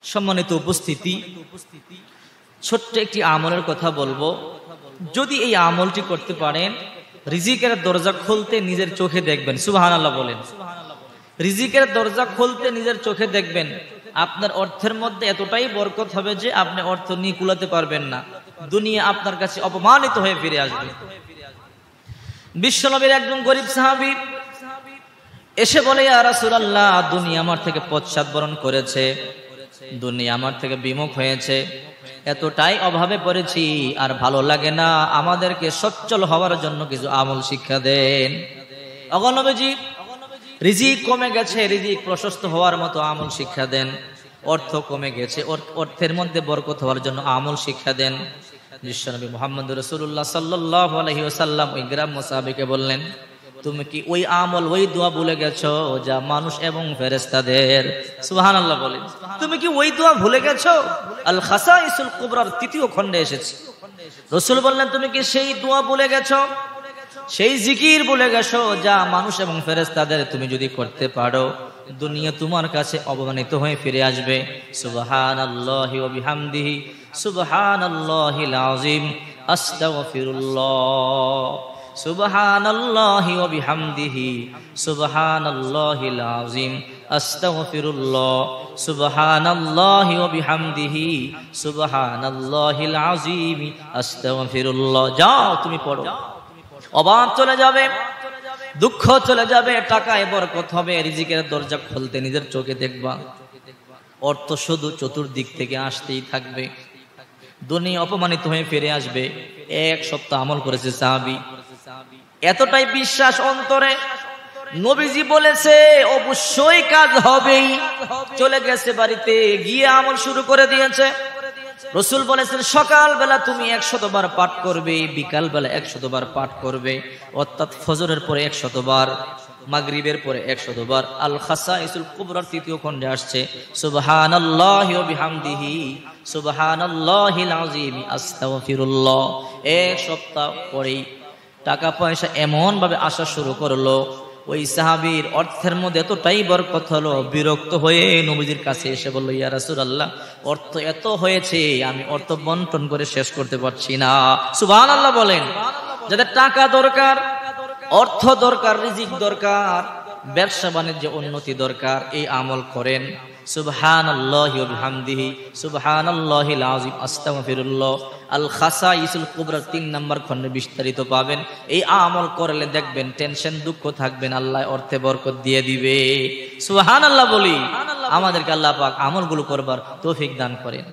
সম্মানিত উপস্থিতি, ছোট্ট একটি আমলের কথা বলবো। যদি এই আমলটি করতে পারেন, রিজিকের দরজা খুলতে নিজের চোখে দেখবেন। সুবহানাল্লাহ বলেন। রিজিকের দরজা খুলতে নিজের চোখে দেখবেন। আপনার অর্থের মধ্যে এতটাই বরকত হবে যে আপনি অর্থ নিয়ে কুলাতে পারবেন না। দুনিয়া আপনার কাছে অপমানিত হয়ে ফিরে আসবে। বিশ্বনবীর একজন গরিব সাহাবী এসে বলে, ইয়া রাসূলুল্লাহ, দুনিয়া আমার থেকে পশ্চাৎ বরণ করেছে, দুনিয়া আমার থেকে বিমুখ হয়েছে, এতটাই অভাবে পড়েছি, আর ভালো লাগে না, আমাদেরকে সচ্ছল হওয়ার জন্য কিছু আমল শিক্ষা দেন। ওগো নবীজি, রিজিক কমে গেছে, রিজিক প্রশস্ত হওয়ার মতো আমল শিক্ষা দেন। অর্থ কমে গেছে, অর্থের মধ্যে বরকত হওয়ার জন্য আমল শিক্ষা দেন। বিশ্বনবী মুহাম্মদ রাসূলুল্লাহ সাল্লাল্লাহু আলাইহি ওয়াসাল্লাম ওই গ্রাম্য সাহাবীকে বললেন, তুমি কি ওই আমল, ওই দোয়া ভুলে গেছো যা মানুষ এবং ফেরেশতাদের, সুবহানাল্লাহ বলেন, তুমি কি ওই দোয়া ভুলে গেছো? আল খাসাইসুল কুবরার ৩য় খণ্ডে এসেছে। রাসূল বললেন, তুমি কি সেই দোয়া ভুলে গেছো, সেই জিকির ভুলে গেছো যা মানুষ এবং ফেরেশতাদের? তুমি যদি করতে পারো, দুনিয়া তোমার কাছে অবমানিত হয়ে ফিরে আসবে। সুবহানাল্লাহি ওয়া বিহামদিহি সুবহানাল্লাহিল আযীম আস্তাগফিরুল্লাহ সুবহানাল্লাহি ওয়া বিহামদিহি সুবহানাল্লাহিল আযীম আস্তাগফিরুল্লাহ সুবহানাল্লাহি ওয়া বিহামদিহি সুবহানাল্লাহিল আযীম আস্তাগফিরুল্লাহ। যাও, তুমি পড়ো, অভাব চলে যাবে, দুঃখ চলে যাবে, টাকায় বরকত হবে, রিজিকের দরজা খুলতে নিজের চোখে দেখবা। অর্থ শুধু চতুর্দিক থেকে আসতেই থাকবে, দুনিয়া অপমানিত হয়ে ফিরে আসবে। এক সপ্তাহ আমল করেছে সাহাবী, এতটাই বিশ্বাস অন্তরে, নবীজি বলেছে অবশ্যই কাজ হবেই। চলে গেছে বাড়িতে, গিয়ে আমল শুরু করে দিয়েছে। রাসূল বলেছেন, সকাল বেলা তুমি 100 বার পাঠ করবে, বিকাল বেলা 100 বার পাঠ করবে, অর্থাৎ ফজরের পরে 100 বার, মাগরিবের পরে 100 বার। আল খাসাইসুল কুবরার 3য় খণ্ডে আসছে, সুবহানাল্লাহি ওয়া বিহামদিহি সুবহানাল্লাহিল আযীম আস্তাগফিরুল্লাহ। এক সপ্তাহ পরেই টাকা পয়সা এমন ভাবে আসা শুরু করলো, ওই সাহাবীর অর্থের মধ্যে এতটাই বরকত হলো, বিরক্ত হয়ে নবীজির কাছে এসে বলল, ইয়া রাসূলুল্লাহ, অর্থ এত হয়েছে, আমি অর্থ বন্টন করে শেষ করতে পারছি না। সুবহানাল্লাহ বলেন। যাদের টাকা দরকার, অর্থ দরকার, রিজিক দরকার, ব্যবসা বাণিজ্য উন্নতি দরকার, এই আমল করেন। সুবহানাল্লাহি ওয়া বিহামদিহি সুবহানাল্লাহিল আযীম আস্তাগফিরুল্লাহ। আল খাসাইসুল কুবরা 3 নম্বর খণ্ডে বিস্তারিত পাবেন। এই আমল করলে দেখবেন টেনশন দুঃখ থাকবেন, আল্লাহ অর্থে বরকত দিয়ে দিবে। সুবহানাল্লাহ বলি। আমাদেরকে আল্লাহ পাক আমলগুলো করবার তৌফিক দান করেন।